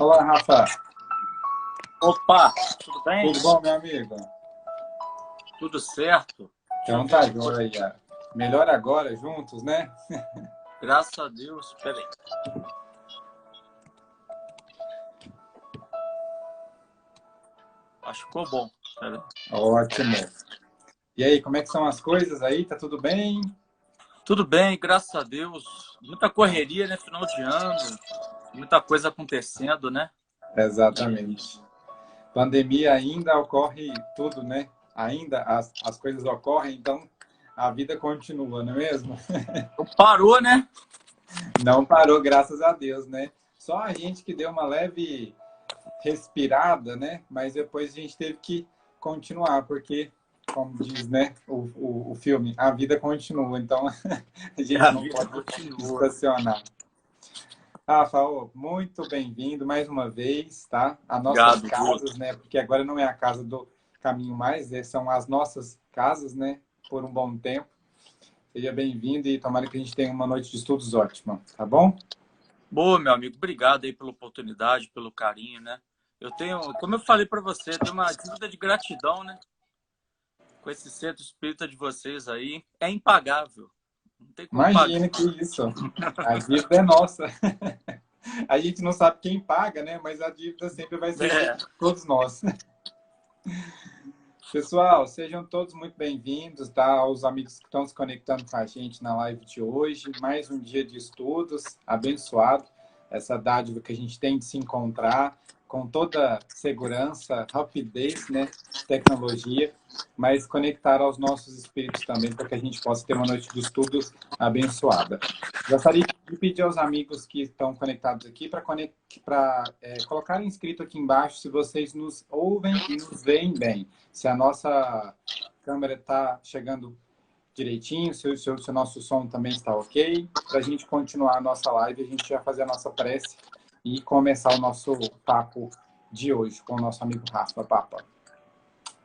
Olá, Rafa. Opa, tudo bem? Tudo bom, meu amigo? Tudo certo? Deixa eu Então ver tá uma coisa. joia. Melhor agora, juntos, né? Graças a Deus. Peraí. Acho que ficou bom. Peraí. Ótimo. E aí, como é que são as coisas aí? Tá tudo bem? Tudo bem, graças a Deus. Muita correria, né? Final de ano, muita coisa acontecendo, né? E Exatamente. Pandemia ainda ocorre tudo, né? Ainda as coisas ocorrem, então a vida continua, não é mesmo? então parou, né? Não parou, graças a Deus, né? Só a gente que deu uma leve respirada, né? Mas depois a gente teve que continuar, porque, como diz, né, o filme, a vida continua, então a gente A não vida pode continua. estacionar. Rafa, muito bem-vindo mais uma vez, tá? As nossas Obrigado, viu? casas, né? Porque agora não é a casa do Caminho Mais, são as nossas casas, né? Por um bom tempo. Seja bem-vindo e tomara que a gente tenha uma noite de estudos ótima, tá bom? Boa, meu amigo. Obrigado aí pela oportunidade, pelo carinho, né? Eu tenho, como eu falei para você, eu tenho uma dívida de gratidão, né? Com esse centro espírita de vocês aí. É impagável. Não tem como pagar. Imagina que isso. A dívida é nossa. A gente não sabe quem paga, né? Mas a dívida sempre vai ser de É, todos nós. Pessoal, sejam todos muito bem-vindos, tá? Os amigos que estão se conectando com a gente na live de hoje. Mais um dia de estudos, abençoado. Essa dádiva que a gente tem de se encontrar com toda segurança, rapidez, né? Tecnologia, mas conectar aos nossos espíritos também, para que a gente possa ter uma noite de estudos abençoada. Gostaria de pedir aos amigos que estão conectados aqui para colocarem inscrito aqui embaixo se vocês nos ouvem e nos veem bem. Se a nossa câmera está chegando direitinho, se o nosso som também está ok, para a gente continuar a nossa live, a gente vai fazer a nossa prece e começar o nosso papo de hoje com o nosso amigo Rafa Papa.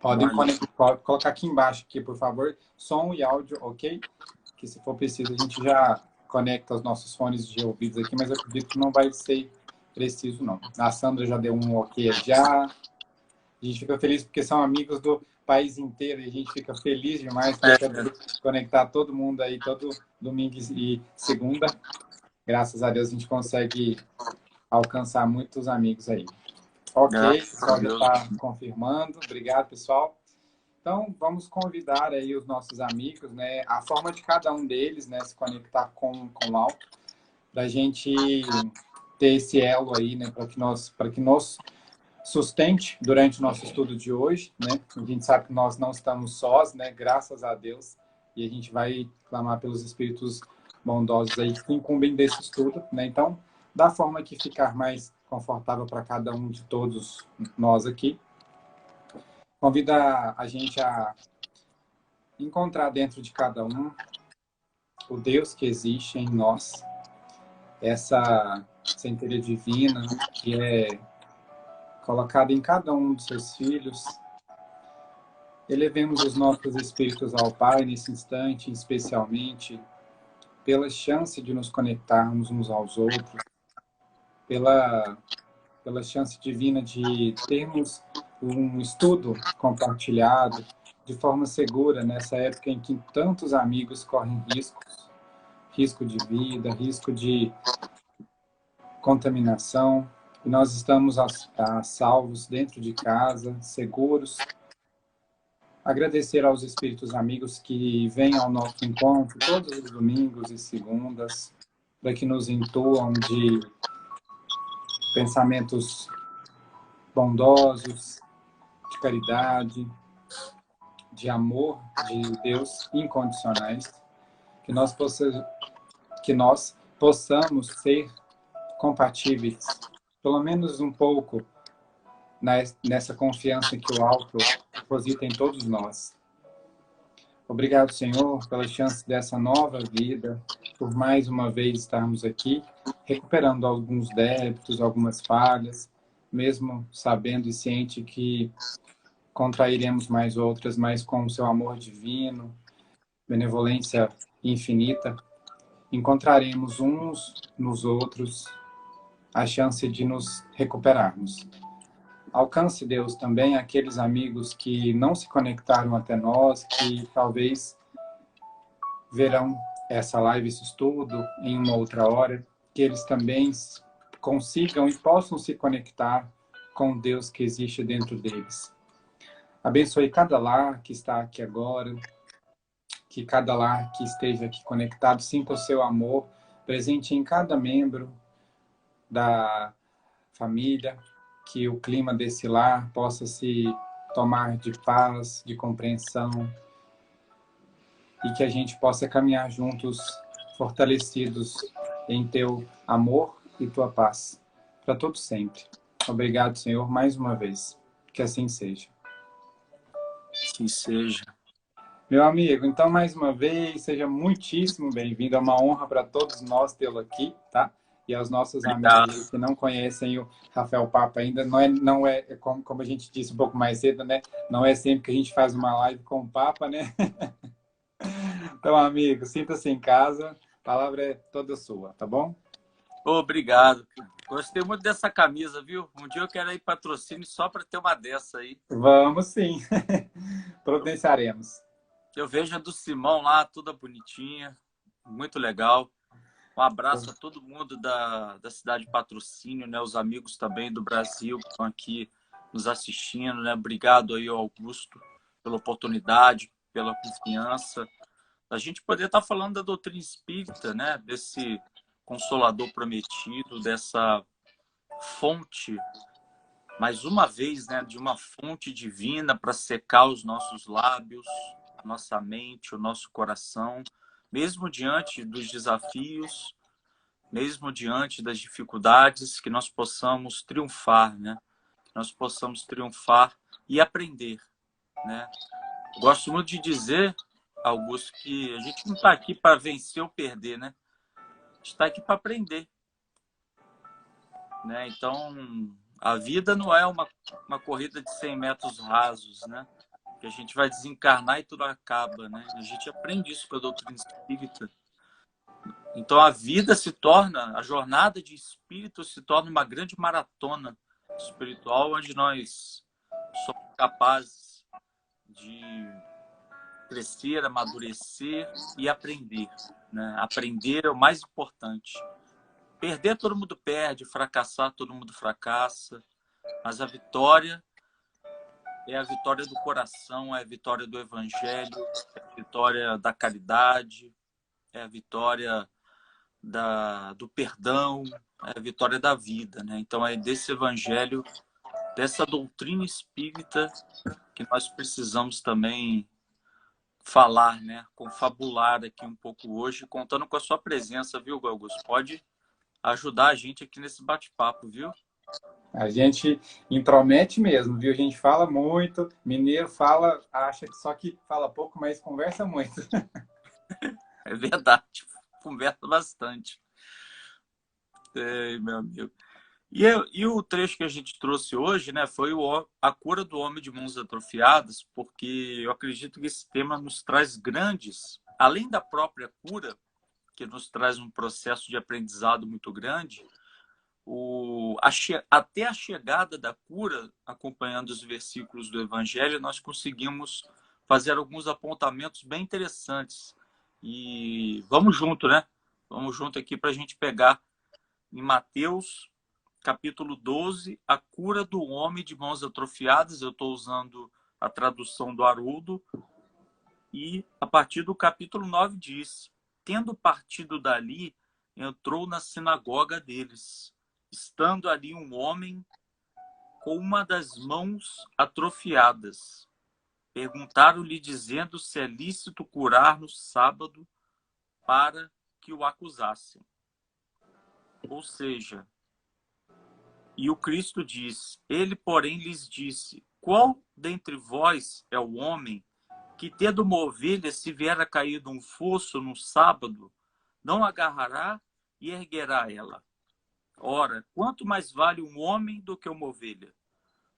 Podem valeu. colocar aqui embaixo, aqui, por favor, som e áudio, ok? Que se for preciso, a gente já conecta os nossos fones de ouvidos aqui, mas eu acredito que não vai ser preciso, não. A Sandra já deu um ok já. A gente fica feliz porque são amigos do país inteiro e a gente fica feliz demais É, poder conectar todo mundo aí todo domingo e segunda. Graças a Deus a gente consegue alcançar muitos amigos aí. Ok, o graças a pessoal já Deus. está confirmando. Obrigado, pessoal. Então, vamos convidar aí os nossos amigos, né? A forma de cada um deles, né? Se conectar com o alto, para a gente ter esse elo aí, né? Para que nos sustente durante o nosso estudo de hoje, né? A gente sabe que nós não estamos sós, né? Graças a Deus. E a gente vai clamar pelos espíritos bondosos aí que incumbem desse estudo, né? Então, da forma que ficar mais confortável para cada um de todos nós aqui, convida a gente a encontrar dentro de cada um o Deus que existe em nós, essa centelha divina que é colocada em cada um dos seus filhos. Elevemos os nossos espíritos ao Pai nesse instante, especialmente pela chance de nos conectarmos uns aos outros, pela, pela chance divina de termos um estudo compartilhado de forma segura nessa época em que tantos amigos correm riscos, risco de vida, risco de contaminação, e nós estamos a salvos dentro de casa, seguros. Agradecer aos espíritos amigos que vêm ao nosso encontro todos os domingos e segundas, para que nos intuam de pensamentos bondosos, de caridade, de amor de Deus incondicionais, que que nós possamos ser compatíveis, pelo menos um pouco, nessa confiança que o alto deposita em todos nós. Obrigado, Senhor, pela chance dessa nova vida, por mais uma vez estarmos aqui, recuperando alguns débitos, algumas falhas, mesmo sabendo e ciente que contrairemos mais outras, mas com o seu amor divino, benevolência infinita, encontraremos uns nos outros a chance de nos recuperarmos. Alcance, Deus, também aqueles amigos que não se conectaram até nós, que talvez verão essa live, esse estudo, em uma outra hora, que eles também consigam e possam se conectar com o Deus que existe dentro deles. Abençoe cada lar que está aqui agora, que cada lar que esteja aqui conectado sinta o seu amor presente em cada membro da família, que o clima desse lar possa se tomar de paz, de compreensão, e que a gente possa caminhar juntos, fortalecidos em teu amor e tua paz, para todo sempre. Obrigado, Senhor, mais uma vez. Que assim seja. Que seja. Meu amigo, então, mais uma vez, seja muitíssimo bem-vindo. É uma honra para todos nós tê-lo aqui, tá? E aos nossos amigos que não conhecem o Rafael Papa ainda, não é como a gente disse um pouco mais cedo, né? Não é sempre que a gente faz uma live com o Papa, né? Então, amigo, sinta-se em casa. A palavra é toda sua, tá bom? Obrigado. Gostei muito dessa camisa, viu? Um dia eu quero ir patrocínio só para ter uma dessa aí. Vamos sim. Providenciaremos. Eu vejo a do Simão lá, toda bonitinha. Muito legal. Um abraço a todo mundo da cidade de Patrocínio, né? Os amigos também do Brasil que estão aqui nos assistindo, né? Obrigado aí, Augusto, pela oportunidade, pela confiança. A gente poder estar falando da doutrina espírita, né? Desse consolador prometido, dessa fonte, mais uma vez, né? De uma fonte divina para secar os nossos lábios, a nossa mente, o nosso coração, mesmo diante dos desafios, mesmo diante das dificuldades, que nós possamos triunfar, né? Que nós possamos triunfar e aprender, né? Gosto muito de dizer, Augusto, que a gente não está aqui para vencer ou perder, né? A gente está aqui para aprender, né? Então, a vida não é uma corrida de 100 metros rasos, né? Que a gente vai desencarnar e tudo acaba, né? A gente aprende isso com a doutrina espírita. Então, a vida se torna, a jornada de espírito se torna uma grande maratona espiritual, onde nós somos capazes de crescer, amadurecer e aprender, né? Aprender é o mais importante. Perder, todo mundo perde, fracassar, todo mundo fracassa, mas a vitória é a vitória do coração, é a vitória do evangelho, é a vitória da caridade, é a vitória do perdão, é a vitória da vida, né? Então é desse evangelho, dessa doutrina espírita que nós precisamos também falar, né? Confabular aqui um pouco hoje, contando com a sua presença, viu, Augusto? Pode ajudar a gente aqui nesse bate-papo, viu? A gente intromete mesmo, viu? A gente fala muito, mineiro fala, acha que só que fala pouco, mas conversa muito. É verdade, conversa bastante. Meu amigo. E o trecho que a gente trouxe hoje, né, foi a cura do homem de mãos atrofiadas, porque eu acredito que esse tema nos traz grandes, além da própria cura, que nos traz um processo de aprendizado muito grande, até a chegada da cura, acompanhando os versículos do Evangelho, nós conseguimos fazer alguns apontamentos bem interessantes. E vamos junto, né? Vamos junto aqui para a gente pegar em Mateus, capítulo 12, a cura do homem de mãos atrofiadas. Eu estou usando a tradução do Haroldo. E a partir do capítulo 9 diz: tendo partido dali, entrou na sinagoga deles, estando ali um homem com uma das mãos atrofiadas. Perguntaram-lhe, dizendo se é lícito curar no sábado, para que o acusassem. Ou seja, e o Cristo diz: ele, porém, lhes disse: qual dentre vós é o homem que, tendo uma ovelha, se vier a cair de um fosso no sábado, não agarrará e erguerá ela? Ora, quanto mais vale um homem do que uma ovelha?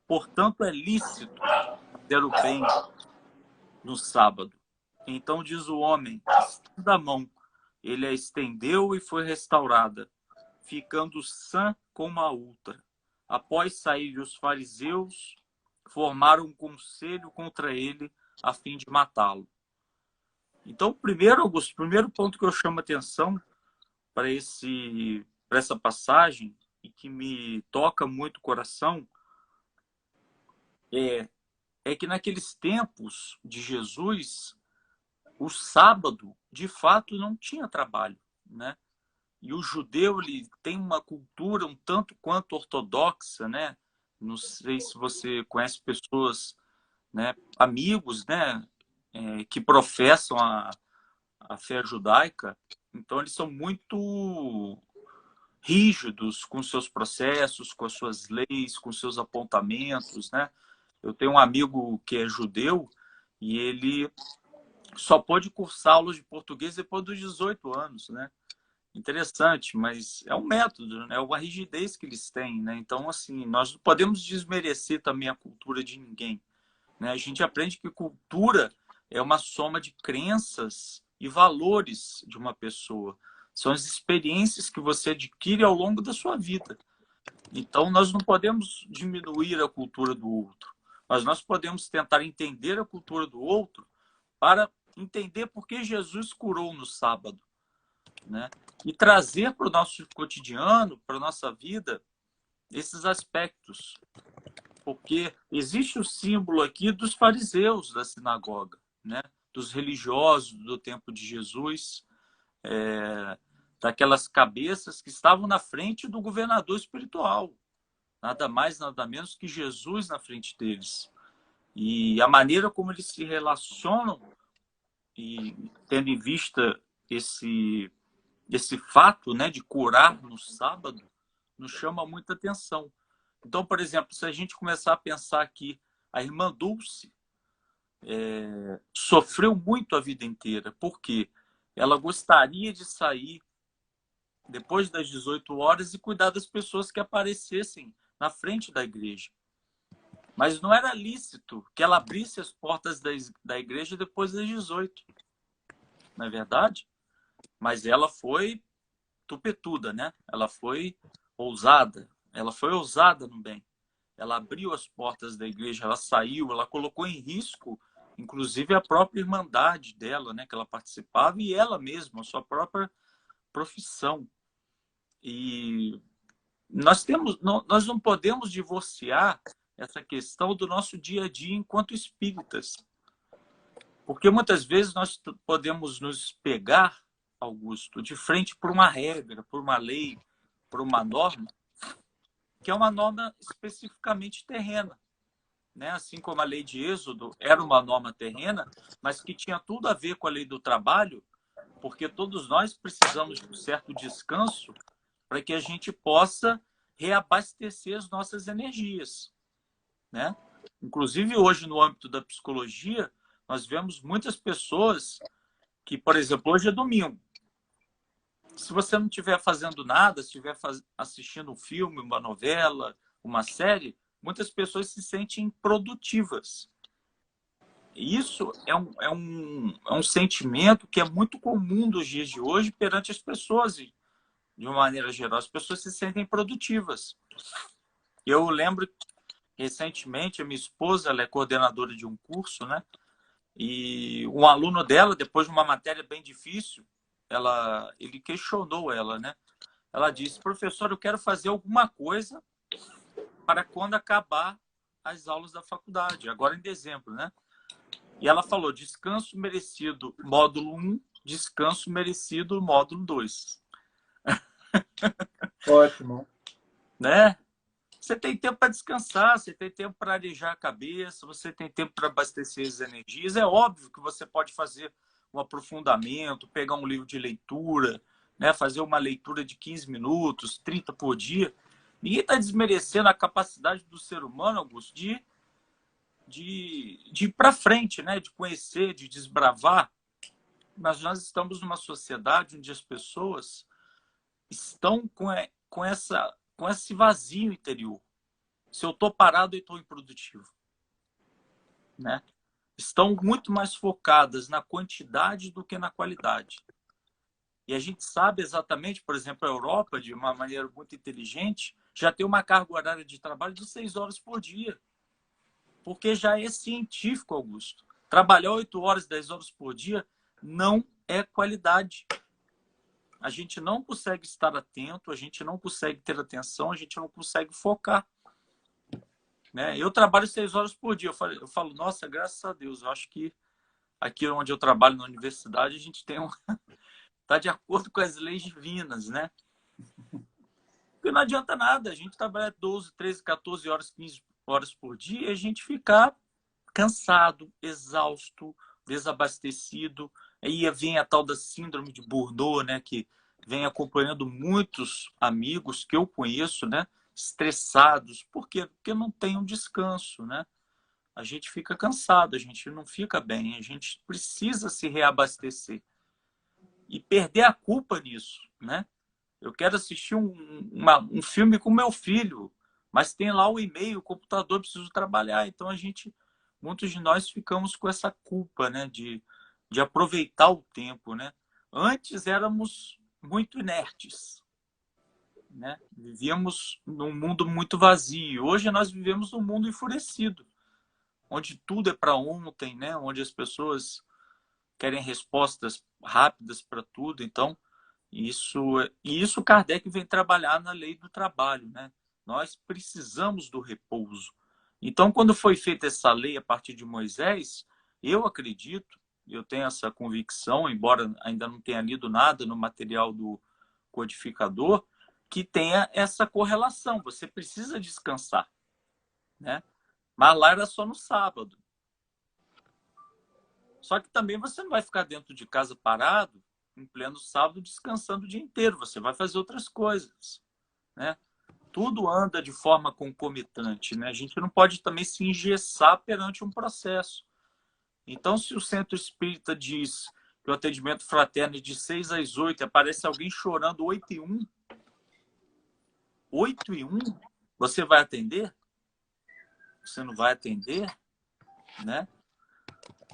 Portanto, é lícito fazer o bem no sábado. Então diz o homem: estenda a mão. Ele a estendeu e foi restaurada, ficando sã com uma outra. Após sair os fariseus, formaram um conselho contra ele a fim de matá-lo. Então, primeiro, Augusto, o primeiro ponto que eu chamo a atenção para essa passagem e que me toca muito o coração é que naqueles tempos de Jesus, o sábado, de fato, não tinha trabalho, né? E o judeu, ele tem uma cultura um tanto quanto ortodoxa, né? Não sei se você conhece pessoas, né, amigos, né, que professam a fé judaica. Então, eles são muito rígidos com seus processos, com as suas leis, com seus apontamentos, né? Eu tenho um amigo que é judeu e ele só pôde cursar aulas de português depois dos 18 anos, né? Interessante, mas é um método, né? É uma rigidez que eles têm, né? Então, assim, nós não podemos desmerecer também a cultura de ninguém, né? A gente aprende que cultura é uma soma de crenças e valores de uma pessoa. São as experiências que você adquire ao longo da sua vida. Então, nós não podemos diminuir a cultura do outro, mas nós podemos tentar entender a cultura do outro para entender por que Jesus curou no sábado, né? E trazer para o nosso cotidiano, para a nossa vida, esses aspectos. Porque existe o símbolo aqui dos fariseus da sinagoga, né? Dos religiosos do tempo de Jesus, daquelas cabeças que estavam na frente do governador espiritual. Nada mais, nada menos que Jesus na frente deles. E a maneira como eles se relacionam, e tendo em vista esse fato, né, de curar no sábado, nos chama muita atenção. Então, por exemplo, se a gente começar a pensar que a irmã Dulce sofreu muito a vida inteira, porque ela gostaria de sair depois das 18 horas e cuidar das pessoas que aparecessem na frente da igreja. Mas não era lícito que ela abrisse as portas da igreja depois das 18. Não é verdade? Mas ela foi tupetuda, né? Ela foi ousada. Ela foi ousada no bem. Ela abriu as portas da igreja, ela saiu, ela colocou em risco, inclusive, a própria irmandade dela, né? Que ela participava, e ela mesma, a sua própria profissão. E nós não podemos divorciar essa questão do nosso dia a dia enquanto espíritas. Porque muitas vezes nós podemos nos pegar, Augusto, de frente por uma regra, por uma lei, por uma norma, que é uma norma especificamente terrena, né? Assim como a lei de Êxodo era uma norma terrena, mas que tinha tudo a ver com a lei do trabalho, porque todos nós precisamos de um certo descanso para que a gente possa reabastecer as nossas energias, né? Inclusive, hoje, no âmbito da psicologia, nós vemos muitas pessoas que, por exemplo, hoje é domingo. Se você não estiver fazendo nada, se estiver assistindo um filme, uma novela, uma série, muitas pessoas se sentem produtivas. E isso é um sentimento que é muito comum dos dias de hoje perante as pessoas, de uma maneira geral. As pessoas se sentem produtivas. Eu lembro, recentemente, a minha esposa, ela é coordenadora de um curso, né? E um aluno dela, depois de uma matéria bem difícil, ele questionou ela, né? Ela disse: professor, eu quero fazer alguma coisa para quando acabar as aulas da faculdade, agora em dezembro, né? E ela falou: descanso merecido módulo 1, descanso merecido módulo 2. Ótimo. Né? Você tem tempo para descansar, você tem tempo para arejar a cabeça, você tem tempo para abastecer as energias. É óbvio que você pode fazer um aprofundamento, pegar um livro de leitura, né? Fazer uma leitura de 15 minutos, 30 por dia. Ninguém está desmerecendo a capacidade do ser humano, Augusto, de ir para frente, né? De conhecer, de desbravar. Mas nós estamos numa sociedade onde as pessoas estão com esse vazio interior. Se eu estou parado, eu estou improdutivo, né? Estão muito mais focadas na quantidade do que na qualidade. E a gente sabe exatamente, por exemplo, a Europa, de uma maneira muito inteligente, já tem uma carga horária de trabalho de 6 horas por dia. Porque já é científico, Augusto. Trabalhar 8 horas, 10 horas por dia não é qualidade. A gente não consegue estar atento, a gente não consegue ter atenção, a gente não consegue focar. Né? Eu trabalho 6 horas por dia. Eu falo, nossa, graças a Deus, eu acho que aqui onde eu trabalho na universidade, a gente tem tá de acordo com as leis divinas, né? Porque não adianta nada, a gente trabalha 12, 13, 14 horas, 15 horas por dia e a gente ficar cansado, exausto, desabastecido. Aí vem a tal da síndrome de Burnout, né? Que vem acompanhando muitos amigos que eu conheço, né? Estressados. Por quê? Porque não tem um descanso, né? A gente fica cansado, a gente não fica bem, a gente precisa se reabastecer. E perder a culpa nisso, né? Eu quero assistir um filme com meu filho, mas tem lá o e-mail, o computador, preciso trabalhar. Então, muitos de nós ficamos com essa culpa, né? De aproveitar o tempo, né? Antes éramos muito inertes, né? Vivíamos num mundo muito vazio. Hoje nós vivemos num mundo enfurecido, onde tudo é para ontem, né? Onde as pessoas querem respostas rápidas para tudo. Então, isso Kardec vem trabalhar na lei do trabalho, né? Nós precisamos do repouso. Então, quando foi feita essa lei a partir de Moisés, eu acredito, eu tenho essa convicção, embora ainda não tenha lido nada no material do codificador, que tenha essa correlação. Você precisa descansar, né? Mas lá era só no sábado. Só que também você não vai ficar dentro de casa parado em pleno sábado descansando o dia inteiro. Você vai fazer outras coisas, né? Tudo anda de forma concomitante, né? A gente não pode também se engessar perante um processo. Então, se o centro espírita diz que o atendimento fraterno é de 6 às 8, aparece alguém chorando 8h01, 8h01, você vai atender? Você não vai atender, né?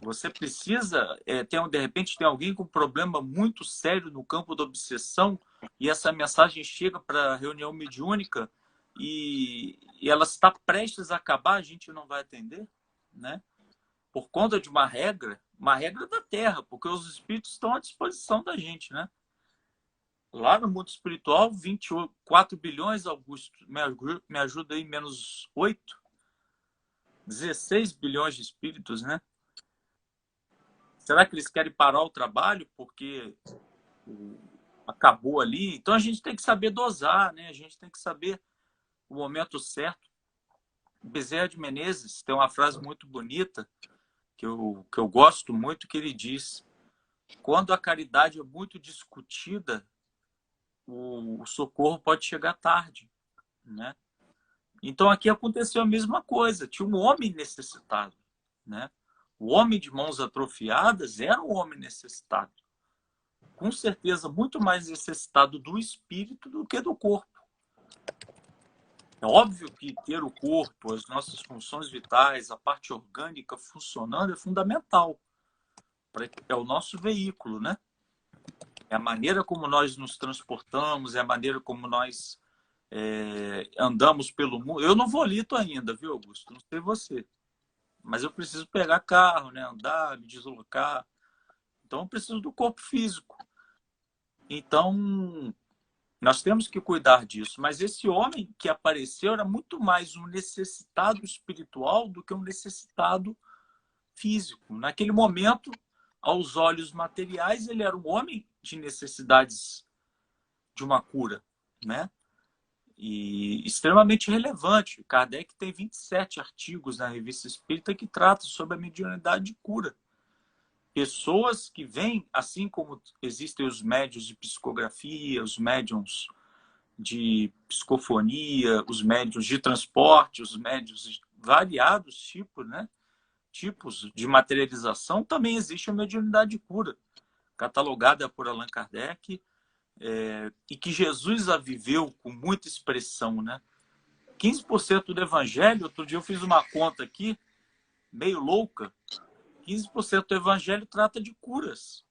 Você precisa, de repente, tem alguém com um problema muito sério no campo da obsessão e essa mensagem chega para a reunião mediúnica e ela está prestes a acabar, a gente não vai atender, né? Por conta de uma regra da Terra, porque os espíritos estão à disposição da gente, né? Lá no mundo espiritual, 24 bilhões, Augusto, me ajuda aí, menos 8, 16 bilhões de espíritos, né? Será que eles querem parar o trabalho porque acabou ali? Então a gente tem que saber dosar, né? A gente tem que saber o momento certo. Bezerra de Menezes tem uma frase muito bonita que eu gosto muito, que ele diz: quando a caridade é muito discutida, o socorro pode chegar tarde, né? Então aqui aconteceu a mesma coisa. Tinha um homem necessitado, né? O homem de mãos atrofiadas era um homem necessitado. Com certeza, muito mais necessitado do espírito do que do corpo. É óbvio que ter o corpo, as nossas funções vitais, a parte orgânica funcionando é fundamental. É o nosso veículo, né? É a maneira como nós nos transportamos, é a maneira como nós andamos pelo mundo. Eu não vou lito ainda, viu, Augusto? Não sei você. Mas eu preciso pegar carro, né? Andar, me deslocar. Então, eu preciso do corpo físico. Então, nós temos que cuidar disso. Mas esse homem que apareceu era muito mais um necessitado espiritual do que um necessitado físico. Naquele momento, aos olhos materiais, ele era um homem de necessidades de uma cura, né? E extremamente relevante. Kardec tem 27 artigos na Revista Espírita que tratam sobre a mediunidade de cura. Pessoas que vêm, assim como existem os médiuns de psicografia, os médiuns de psicofonia, os médiuns de transporte, os médiuns de variados tipos, né? Tipos de materialização, também existe a mediunidade de cura, catalogada por Allan Kardec, e que Jesus a viveu com muita expressão, né? 15% do evangelho, outro dia eu fiz uma conta aqui, meio louca, 15% do evangelho trata de curas.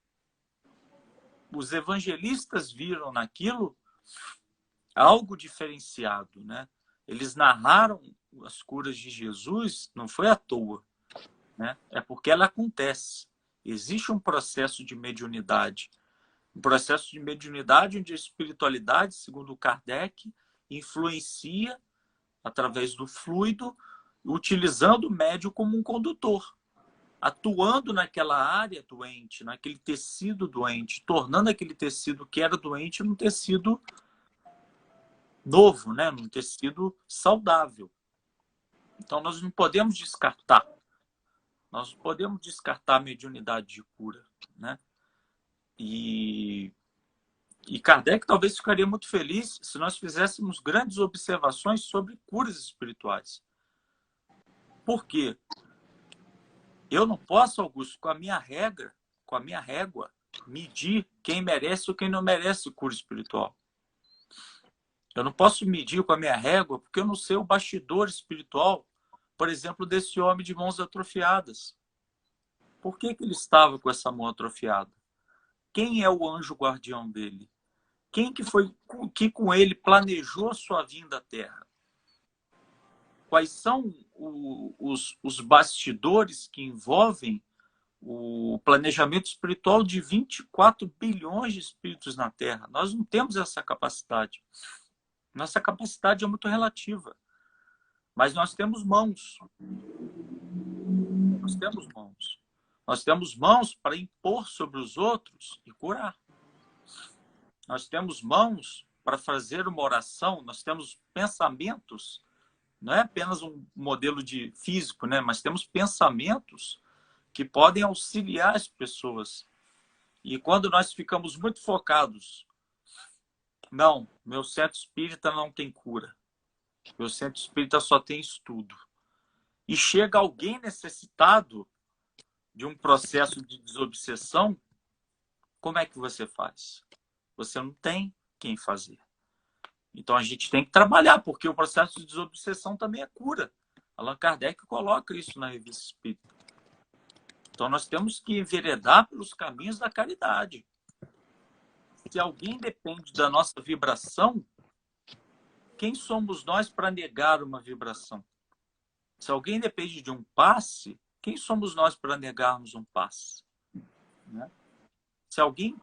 Os evangelistas viram naquilo algo diferenciado, né? Eles narraram as curas de Jesus, não foi à toa, né? É porque ela acontece. Existe um processo de mediunidade. Um processo de mediunidade onde a espiritualidade, segundo Kardec, influencia através do fluido, utilizando o médium como um condutor, atuando naquela área doente, naquele tecido doente, tornando aquele tecido que era doente num tecido novo, né? Num tecido saudável. Então, nós não podemos descartar. Nós não podemos descartar a mediunidade de cura, né? E Kardec talvez ficaria muito feliz se nós fizéssemos grandes observações sobre curas espirituais. Por quê? Eu não posso, Augusto, com a minha regra, com a minha régua, medir quem merece ou quem não merece cura espiritual. Eu não posso medir com a minha régua porque eu não sei o bastidor espiritual, por exemplo, desse homem de mãos atrofiadas. Por que ele estava com essa mão atrofiada? Quem é o anjo guardião dele? Quem que foi que com ele planejou a sua vinda à Terra? Quais são os bastidores que envolvem o planejamento espiritual de 24 bilhões de espíritos na Terra? Nós não temos essa capacidade. Nossa capacidade é muito relativa. Mas nós temos mãos. Nós temos mãos. Nós temos mãos para impor sobre os outros e curar. Nós temos mãos para fazer uma oração, nós temos pensamentos, não é apenas um modelo de físico, né? Mas temos pensamentos que podem auxiliar as pessoas. E quando nós ficamos muito focados, não, meu centro espírita não tem cura, meu centro espírita só tem estudo. E chega alguém necessitado de um processo de desobsessão, como é que você faz? Você não tem quem fazer. Então a gente tem que trabalhar, porque o processo de desobsessão também é cura. Allan Kardec coloca isso na Revista Espírita. Então nós temos que enveredar pelos caminhos da caridade. Se alguém depende da nossa vibração, quem somos nós para negar uma vibração? Se alguém depende de um passe, quem somos nós para negarmos um passe? Né? Se alguém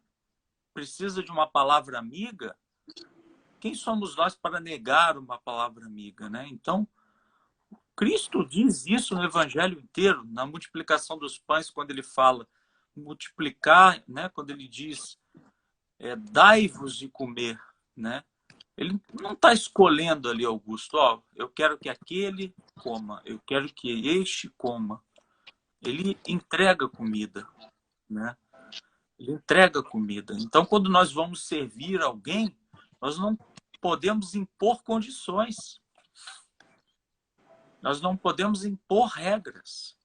precisa de uma palavra amiga, quem somos nós para negar uma palavra amiga, né? Então, Cristo diz isso no Evangelho inteiro, na multiplicação dos pães, quando ele fala multiplicar, né? Quando ele diz dai-vos de comer, né? Ele não está escolhendo ali, Augusto, ó, eu quero que aquele coma, eu quero que este coma. Ele entrega comida, né? Ele entrega comida. Então, quando nós vamos servir alguém, nós não podemos impor condições. Nós não podemos impor regras.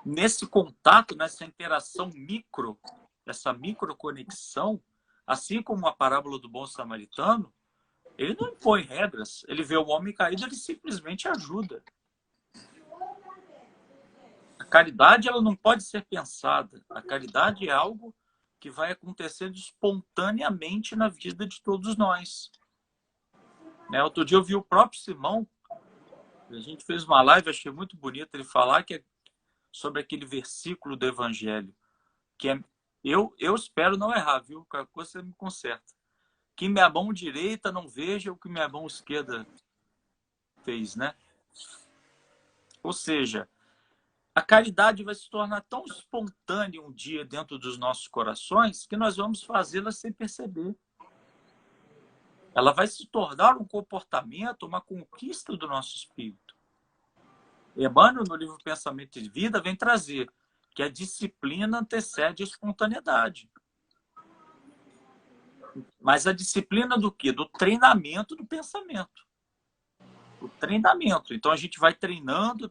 Nesse contato, nessa interação micro, essa microconexão, assim como a parábola do bom samaritano, ele não impõe regras. Ele vê o homem caído, ele simplesmente ajuda. A caridade, ela não pode ser pensada. A caridade é algo que vai acontecendo espontaneamente na vida de todos nós. Né? Outro dia eu vi o próprio Simão, a gente fez uma live, achei muito bonito ele falar que é sobre aquele versículo do Evangelho, que é, eu espero não errar, viu? Qualquer coisa você me conserta. Que minha mão direita não veja o que minha mão esquerda fez, né? Ou seja, a caridade vai se tornar tão espontânea um dia dentro dos nossos corações que nós vamos fazê-la sem perceber. Ela vai se tornar um comportamento, uma conquista do nosso espírito. Emmanuel, no livro Pensamento de Vida, vem trazer que a disciplina antecede a espontaneidade. Mas a disciplina do quê? Do treinamento do pensamento. O treinamento. Então a gente vai treinando,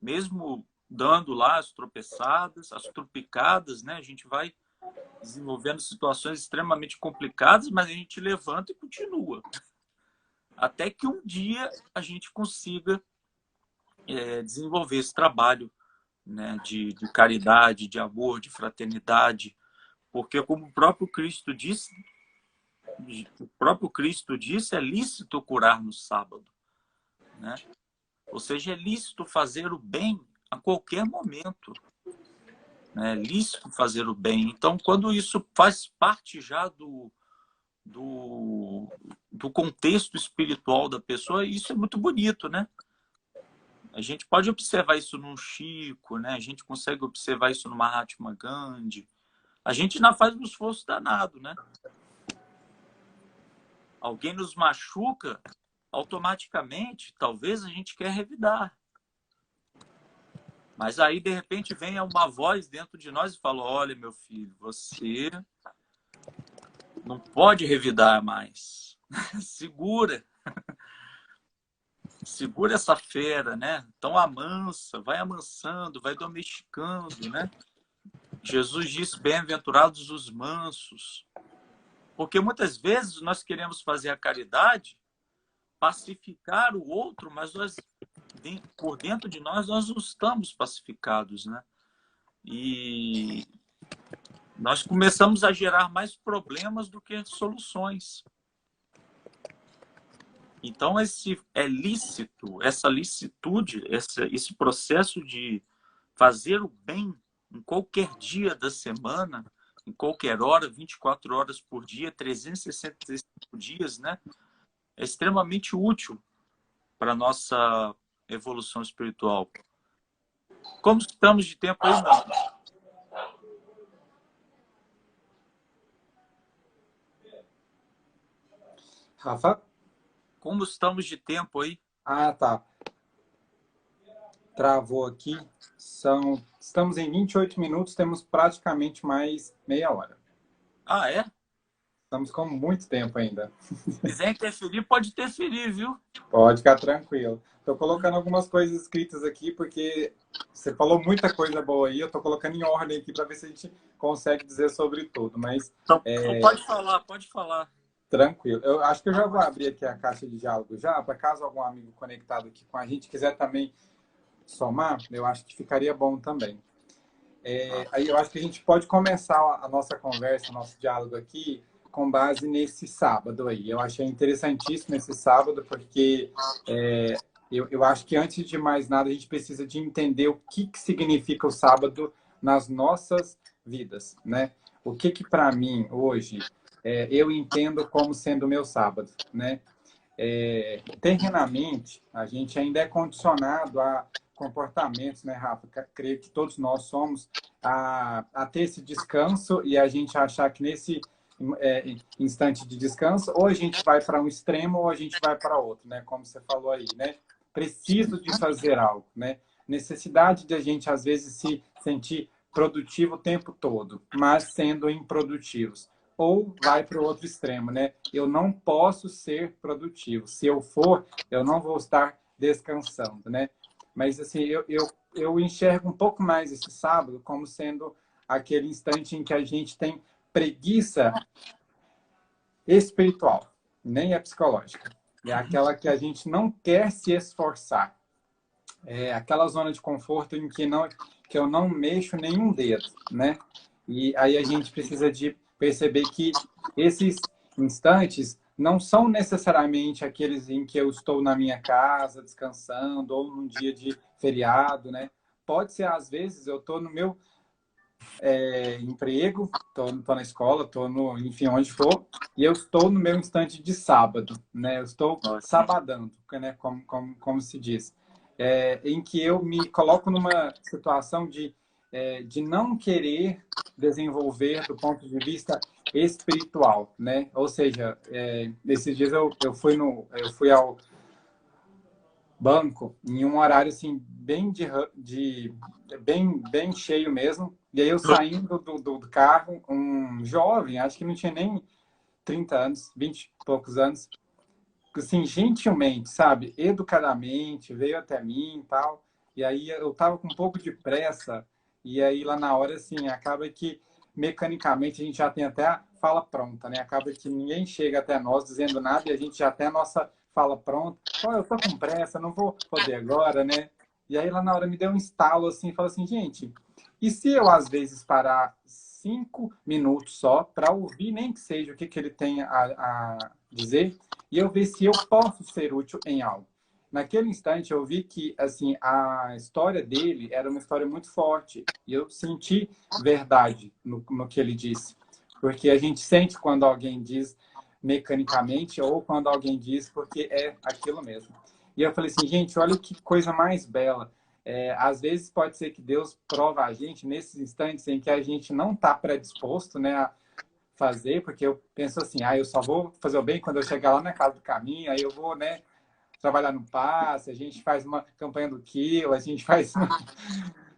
mesmo dando lá as tropeçadas, as trupicadas, né? A gente vai desenvolvendo situações extremamente complicadas, mas a gente levanta e continua. Até que um dia a gente consiga desenvolver esse trabalho, né, de caridade, de amor, de fraternidade. Porque, como o próprio Cristo disse, o próprio Cristo disse, é lícito curar no sábado, né? Ou seja, é lícito fazer o bem a qualquer momento, né? É lícito fazer o bem. Então, quando isso faz parte já do contexto espiritual da pessoa, isso é muito bonito, né? A gente pode observar isso num Chico, né? A gente consegue observar isso no Mahatma Gandhi. A gente ainda faz um esforço danado, né? Alguém nos machuca, automaticamente, talvez a gente quer revidar. Mas aí, de repente, vem uma voz dentro de nós e fala, olha, meu filho, você não pode revidar mais. Segura. Segura essa fera, né? Então amansa, vai amansando, vai domesticando, né? Jesus disse, bem-aventurados os mansos. Porque muitas vezes nós queremos fazer a caridade, pacificar o outro, mas nós, por dentro de nós não estamos pacificados, né? E nós começamos a gerar mais problemas do que soluções. Então, esse é lícito, essa licitude, esse processo de fazer o bem em qualquer dia da semana, em qualquer hora, 24 horas por dia, 365 dias, né? É extremamente útil para a nossa evolução espiritual. Como estamos de tempo aí, não? Rafa? Como estamos de tempo aí? Ah, tá. Travou aqui. Estamos em 28 minutos, temos praticamente mais meia hora. Ah, é? Estamos com muito tempo ainda. Se quiser interferir, pode interferir, viu? Pode ficar tranquilo. Estou colocando algumas coisas escritas aqui, porque você falou muita coisa boa aí. Eu estou colocando em ordem aqui para ver se a gente consegue dizer sobre tudo. Mas Então, pode falar, pode falar. Tranquilo. Eu acho que eu já vou abrir aqui a caixa de diálogo já, para caso algum amigo conectado aqui com a gente quiser também somar, eu acho que ficaria bom também. Aí eu acho que a gente pode começar a nossa conversa, o nosso diálogo aqui, com base nesse sábado aí. Eu achei interessantíssimo esse sábado, porque eu acho que antes de mais nada a gente precisa de entender o que significa o sábado nas nossas vidas, né? O que para mim hoje eu entendo como sendo o meu sábado, né? Terrenamente, a gente ainda é condicionado a comportamentos, né, Rafa? Creio que todos nós somos a ter esse descanso e a gente achar que nesse instante de descanso, ou a gente vai para um extremo ou a gente vai para outro, né? Como você falou aí, né? Preciso de fazer algo, né? Necessidade de a gente, às vezes, se sentir produtivo o tempo todo, mas sendo improdutivos. Ou vai para o outro extremo, né? Eu não posso ser produtivo. Se eu for, eu não vou estar descansando, né? Mas, assim, eu enxergo um pouco mais esse sábado como sendo aquele instante em que a gente tem preguiça espiritual, nem é psicológica. É aquela que a gente não quer se esforçar. É aquela zona de conforto em que eu não mexo nenhum dedo, né? E aí a gente precisa de perceber que esses instantes não são necessariamente aqueles em que eu estou na minha casa descansando ou num dia de feriado, né? Pode ser, às vezes, eu estou no meu emprego, estou na escola, estou no, enfim, onde for, e eu estou no meu instante de sábado, né? Eu estou sabadando, né? Como se diz. Em que eu me coloco numa situação de não querer desenvolver do ponto de vista espiritual, né? Ou seja, esses dias eu fui ao banco em um horário assim bem cheio mesmo. E aí eu saindo do carro, um jovem, acho que não tinha nem 30 anos, 20 e poucos anos, assim, gentilmente, sabe, educadamente, veio até mim e tal. E aí eu tava com um pouco de pressa, e aí lá na hora, assim, acaba que mecanicamente a gente já tem até a fala pronta, né? Acaba que ninguém chega até nós dizendo nada e a gente já tem a nossa fala pronta. Oh, eu tô com pressa, não vou poder agora, né? E aí lá na hora me deu um estalo assim, e falou assim, gente, e se eu às vezes parar 5 minutos só para ouvir, nem que seja o que ele tem a dizer, e eu ver se eu posso ser útil em algo. Naquele instante, eu vi que assim a história dele era uma história muito forte, e eu senti verdade no que ele disse. Porque a gente sente quando alguém diz mecanicamente ou quando alguém diz porque é aquilo mesmo. E eu falei assim, gente, olha que coisa mais bela. Às vezes pode ser que Deus prova a gente nesses instantes em que a gente não está predisposto, né, a fazer, porque eu penso assim, eu só vou fazer o bem quando eu chegar lá na casa do caminho, aí eu vou, né, trabalhar no passe, a gente faz uma campanha do quilo, a gente faz uma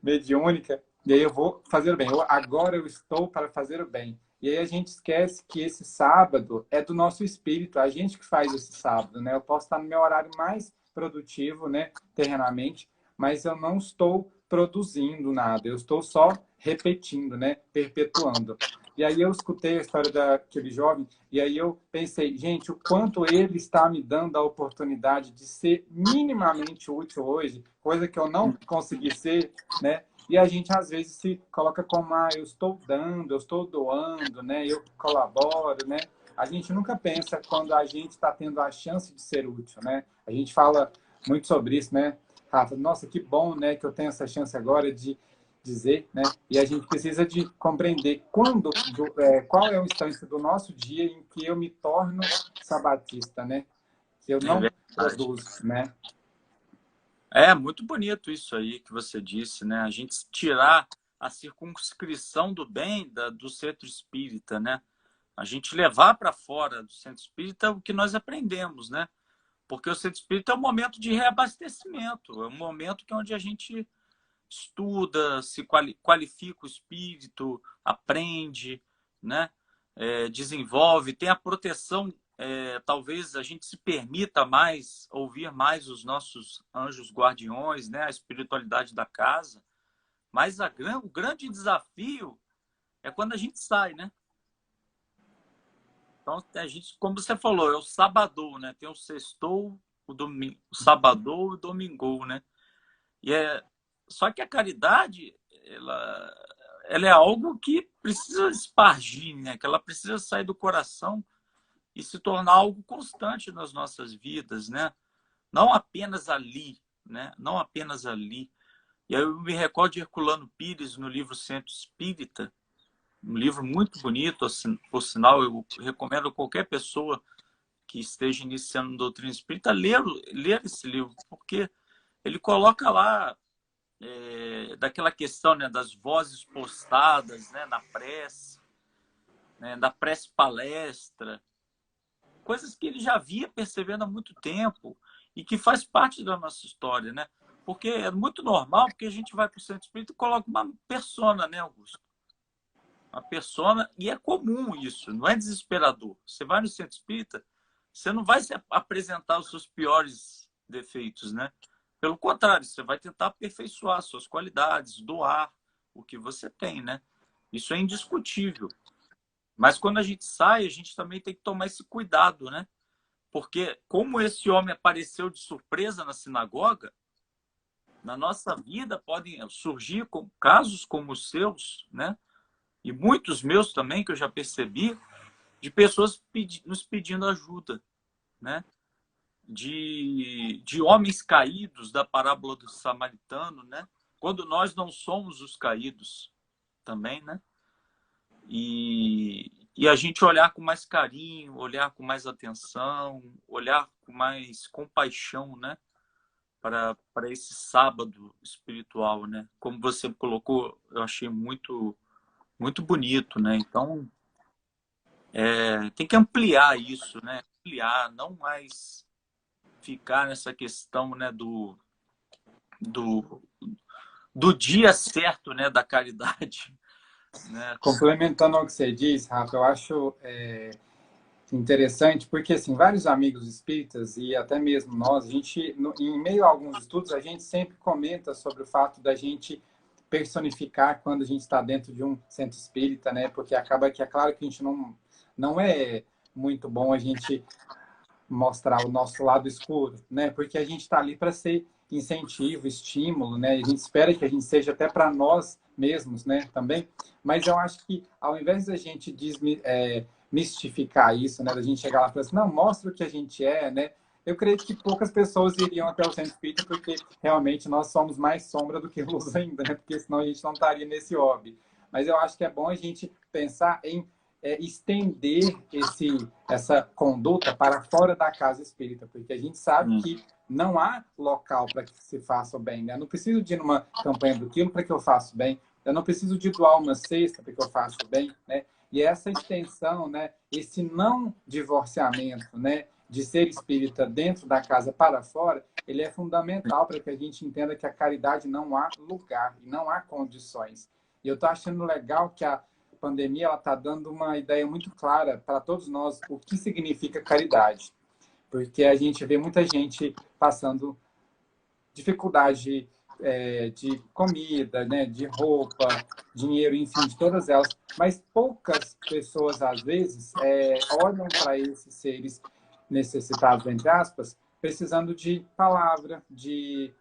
mediúnica, e aí eu vou fazer o bem. Agora eu estou para fazer o bem. E aí a gente esquece que esse sábado é do nosso espírito, a gente que faz esse sábado, né? Eu posso estar no meu horário mais produtivo, né, terrenamente, mas eu não estou produzindo nada, eu estou só repetindo, né, perpetuando. E aí eu escutei a história daquele jovem e aí eu pensei, gente, o quanto ele está me dando a oportunidade de ser minimamente útil hoje, coisa que eu não consegui ser, né? E a gente às vezes se coloca como, eu estou dando, eu estou doando, né? Eu colaboro, né? A gente nunca pensa quando a gente está tendo a chance de ser útil, né? A gente fala muito sobre isso, né, Rafa? Nossa, que bom, né, que eu tenho essa chance agora de dizer, né? E a gente precisa de compreender qual é o instante do nosso dia em que eu me torno sabatista, né? Que eu É não verdade. produzo, né? É muito bonito isso aí que você disse, né? A gente tirar a circunscrição do bem do centro espírita, né? A gente levar para fora do centro espírita o que nós aprendemos, né? Porque o centro espírita é um momento de reabastecimento, é um momento que é onde a gente estuda, se qualifica o espírito, aprende, né? Desenvolve, tem a proteção. Talvez a gente se permita mais ouvir mais os nossos anjos guardiões, né? A espiritualidade da casa. Mas o grande desafio é quando a gente sai, né? Então, a gente, como você falou, é o sabadou, né? Tem o sextou, o domingo, o sabadou e o domingou, né? E só que a caridade, ela é algo que precisa espargir, né? Que ela precisa sair do coração e se tornar algo constante nas nossas vidas, né? Não apenas ali, né? Não apenas ali. E aí eu me recordo de Herculano Pires no livro Centro Espírita, um livro muito bonito, assim, por sinal, eu recomendo a qualquer pessoa que esteja iniciando doutrina espírita ler esse livro, porque ele coloca lá daquela questão, né, das vozes postadas, né, na prece, né, da prece palestra, coisas que ele já via percebendo há muito tempo e que faz parte da nossa história, né? Porque é muito normal, porque a gente vai para o centro espírita e coloca uma persona, né, Augusto? Uma persona, e é comum isso, não é desesperador. Você vai no centro espírita, você não vai se apresentar os seus piores defeitos, né? Pelo contrário, você vai tentar aperfeiçoar suas qualidades, doar o que você tem, né? Isso é indiscutível. Mas quando a gente sai, a gente também tem que tomar esse cuidado, né? Porque como esse homem apareceu de surpresa na sinagoga, na nossa vida podem surgir casos como os seus, né? E muitos meus também, que eu já percebi, de pessoas nos pedindo ajuda, né? De homens caídos da parábola do samaritano, né? Quando nós não somos os caídos também, né? E a gente olhar com mais carinho, olhar com mais atenção, olhar com mais compaixão, né? Para esse sábado espiritual, né? Como você colocou, eu achei muito, muito bonito, né? Então, tem que ampliar isso, né? Ampliar, não mais ficar nessa questão, né, do, do dia certo, né, da caridade, né? Complementando ao que você diz, Rafa, eu acho interessante, porque assim, vários amigos espíritas e até mesmo nós, a gente, em meio a alguns estudos, a gente sempre comenta sobre o fato da gente personificar quando a gente está dentro de um centro espírita, né? Porque acaba que é claro que a gente não é muito bom a gente mostrar o nosso lado escuro, né? Porque a gente está ali para ser incentivo, estímulo, né? A gente espera que a gente seja até para nós mesmos, né? Também. Mas eu acho que ao invés da gente mistificar isso, né? Da gente chegar lá e falar assim, não, mostra o que a gente é, né? Eu creio que poucas pessoas iriam até o centro espírita porque realmente nós somos mais sombra do que luz ainda, né? Porque senão a gente não estaria nesse hobby. Mas eu acho que é bom a gente pensar em estender essa conduta para fora da casa espírita, porque a gente sabe que não há local para que se faça o bem. Né? Eu não preciso de ir numa campanha do quilo para que eu faça o bem. Eu não preciso de doar uma cesta para que eu faça o bem. Né? E essa extensão, né? Esse não divorciamento, né? De ser espírita dentro da casa para fora, ele é fundamental para que a gente entenda que a caridade não há lugar e não há condições. E eu estou achando legal que a pandemia ela está dando uma ideia muito clara para todos nós o que significa caridade. Porque a gente vê muita gente passando dificuldade de comida, né, de roupa, dinheiro, enfim, de todas elas. Mas poucas pessoas, às vezes, olham para esses seres necessitados, entre aspas, precisando de palavra, de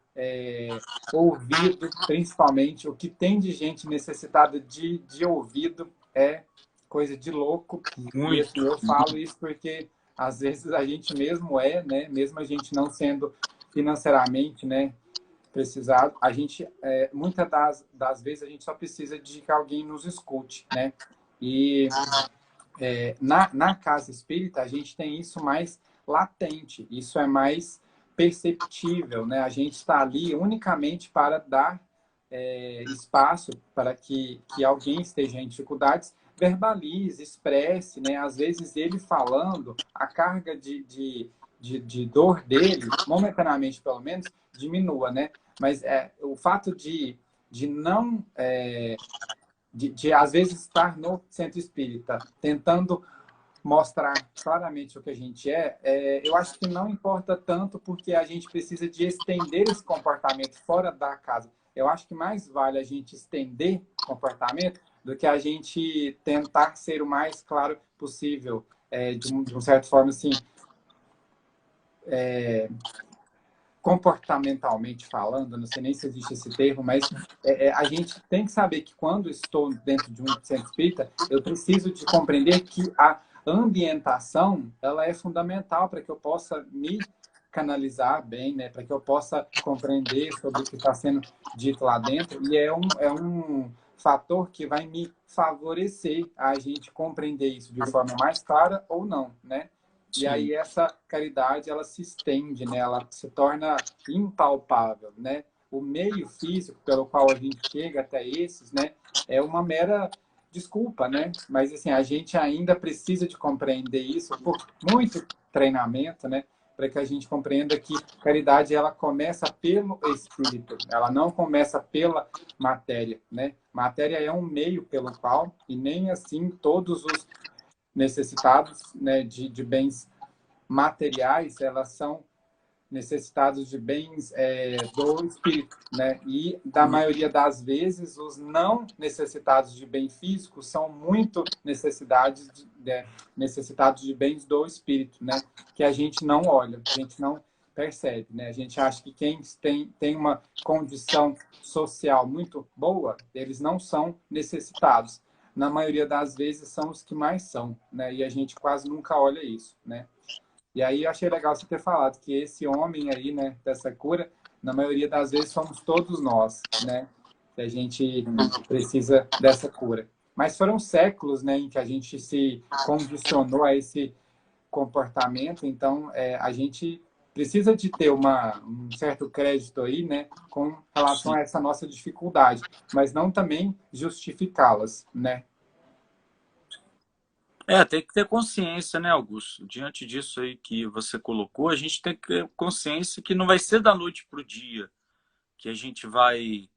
ouvido, principalmente. O que tem de gente necessitada de ouvido é coisa de louco. E assim, eu falo isso porque, às vezes, a gente mesmo né? Mesmo a gente não sendo financeiramente, né? Precisado, a gente, muitas das vezes, a gente só precisa de que alguém nos escute, né? E na casa espírita, a gente tem isso mais latente, isso é mais perceptível, né? A gente está ali unicamente para dar espaço para que alguém esteja em dificuldades, verbalize, expresse, né? Às vezes ele falando, a carga de dor dele, momentaneamente pelo menos, diminua, né? Mas o fato de não às vezes estar no centro espírita tentando mostrar claramente o que a gente eu acho que não importa tanto porque a gente precisa de estender esse comportamento fora da casa. Eu acho que mais vale a gente estender o comportamento do que a gente tentar ser o mais claro possível, de uma certa forma, assim, comportamentalmente falando, não sei nem se existe esse termo, mas a gente tem que saber que quando estou dentro de um centro espírita, eu preciso de compreender que a ambientação ela é fundamental para que eu possa me canalizar bem, né? Para que eu possa compreender sobre o que está sendo dito lá dentro. E é um fator que vai me favorecer a gente compreender isso de forma mais clara ou não, né? E aí essa caridade ela se estende, né? Ela se torna impalpável, né? O meio físico pelo qual a gente chega até esses, né, é uma mera desculpa, né? Mas assim, a gente ainda precisa de compreender isso por muito treinamento, né? Para que a gente compreenda que caridade ela começa pelo espírito, ela não começa pela matéria, né? Matéria é um meio pelo qual e nem assim todos os necessitados, né, de bens materiais, elas são necessitados de bens do espírito, né? E da maioria das vezes os não necessitados de bem físico são muito necessitados de bens do espírito, né? Que a gente não olha, a gente não percebe, né? A gente acha que quem tem uma condição social muito boa, eles não são necessitados. Na maioria das vezes são os que mais são, né? E a gente quase nunca olha isso, né? E aí eu achei legal você ter falado que esse homem aí, né, dessa cura, na maioria das vezes somos todos nós, né? Que a gente precisa dessa cura. Mas foram séculos, né, em que a gente se condicionou a esse comportamento, então a gente precisa de ter um certo crédito aí, né, com relação a essa nossa dificuldade, mas não também justificá-las, né? Tem que ter consciência, né, Augusto? Diante disso aí que você colocou, a gente tem que ter consciência que não vai ser da noite para o dia que a gente vai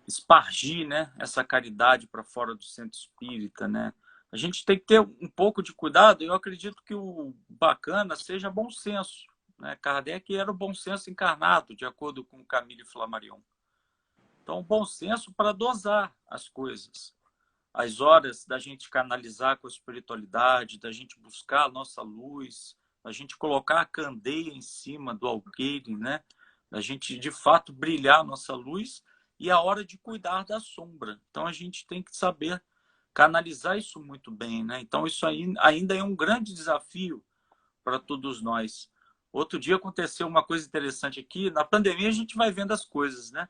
espargir, né, essa caridade para fora do centro espírita, né? A gente tem que ter um pouco de cuidado. Eu acredito que o bacana seja bom senso, né? Kardec era o bom senso encarnado, de acordo com Camille Flammarion. Então, bom senso para dosar as coisas. As horas da gente canalizar com a espiritualidade, da gente buscar a nossa luz, a gente colocar a candeia em cima do alqueire, né? A gente, de fato, brilhar a nossa luz e a hora de cuidar da sombra. Então, a gente tem que saber canalizar isso muito bem, né? Então, isso aí ainda é um grande desafio para todos nós. Outro dia aconteceu uma coisa interessante aqui. Na pandemia, a gente vai vendo as coisas, né?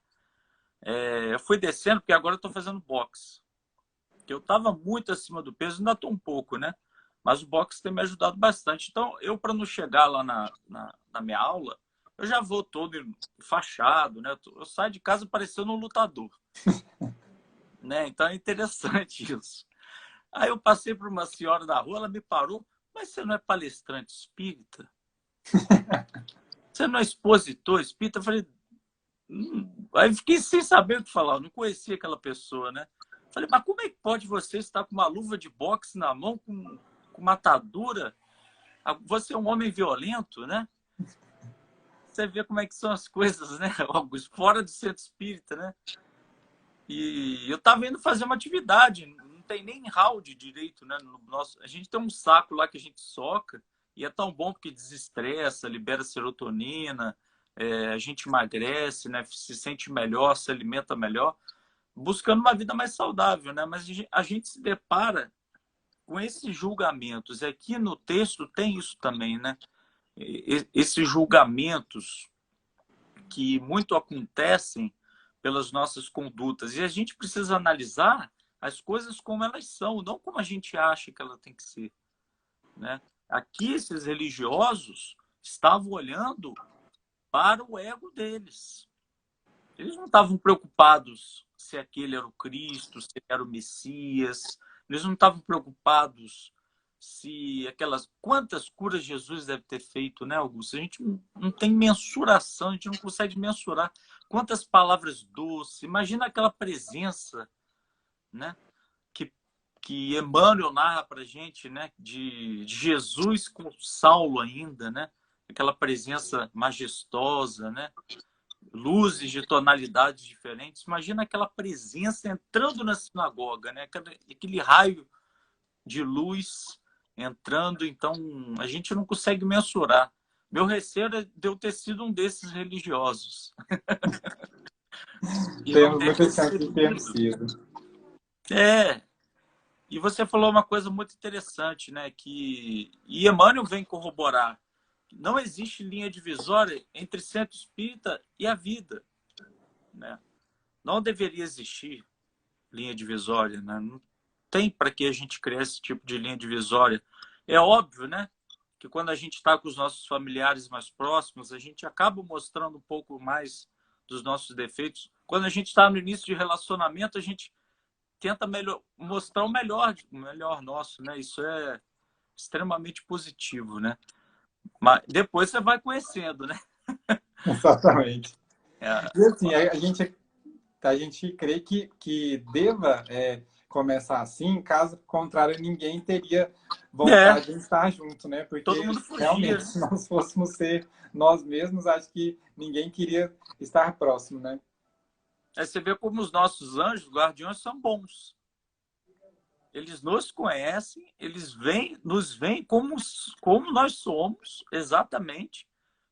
Eu fui descendo, porque agora eu estou fazendo boxe. Eu estava muito acima do peso, ainda estou um pouco, né? Mas o boxe tem me ajudado bastante. Então, eu, para não chegar lá na minha aula, eu já vou todo enfaixado, né? Eu saio de casa parecendo um lutador, né? Então, é interessante isso. Aí eu passei por uma senhora da rua, ela me parou. Mas você não é palestrante espírita? Você não é expositor espírita? Eu falei... Aí fiquei sem saber o que falar. Eu não conhecia aquela pessoa, né? Falei, mas como é que pode você estar com uma luva de boxe na mão, com uma atadura? Você é um homem violento, né? Você vê como é que são as coisas, né? Fora do centro espírita, né? E eu estava indo fazer uma atividade, não tem nem round direito, né? A gente tem um saco lá que a gente soca, e é tão bom porque desestressa, libera serotonina, a gente emagrece, né? Se sente melhor, se alimenta melhor, buscando uma vida mais saudável, né? Mas a gente se depara com esses julgamentos. E aqui no texto tem isso também, né? Esses julgamentos que muito acontecem pelas nossas condutas. E a gente precisa analisar as coisas como elas são, não como a gente acha que ela tem que ser, né? Aqui, esses religiosos estavam olhando para o ego deles. Eles não estavam preocupados se aquele era o Cristo, se ele era o Messias. Eles não estavam preocupados se aquelas... Quantas curas Jesus deve ter feito, né, Augusto? A gente não tem mensuração, a gente não consegue mensurar quantas palavras doces. Imagina aquela presença, né, que Emmanuel narra para a gente, né, de Jesus com Saulo ainda, né? Aquela presença majestosa, né? Luzes de tonalidades diferentes. Imagina aquela presença entrando na sinagoga, né? Aquele raio de luz entrando. Então, a gente não consegue mensurar. Meu receio é de eu ter sido um desses religiosos. Temos muita chance de ter sido. E você falou uma coisa muito interessante, né? E Emmanuel vem corroborar. Não existe linha divisória entre centro espírita e a vida, né? Não deveria existir linha divisória, né? Não tem para que a gente criar esse tipo de linha divisória. É óbvio, né, que quando a gente está com os nossos familiares mais próximos, a gente acaba mostrando um pouco mais dos nossos defeitos. Quando a gente está no início de relacionamento, a gente tenta mostrar o melhor nosso, né? Isso é extremamente positivo, né? Mas depois você vai conhecendo, né? Exatamente. E assim, a gente crê que deva começar assim, caso contrário, ninguém teria vontade de estar junto, né? Porque todo mundo fugia, realmente, se nós fôssemos ser nós mesmos, acho que ninguém queria estar próximo, né? Aí você vê como os nossos anjos, guardiões, são bons. Eles nos conhecem, eles nos veem como nós somos, exatamente,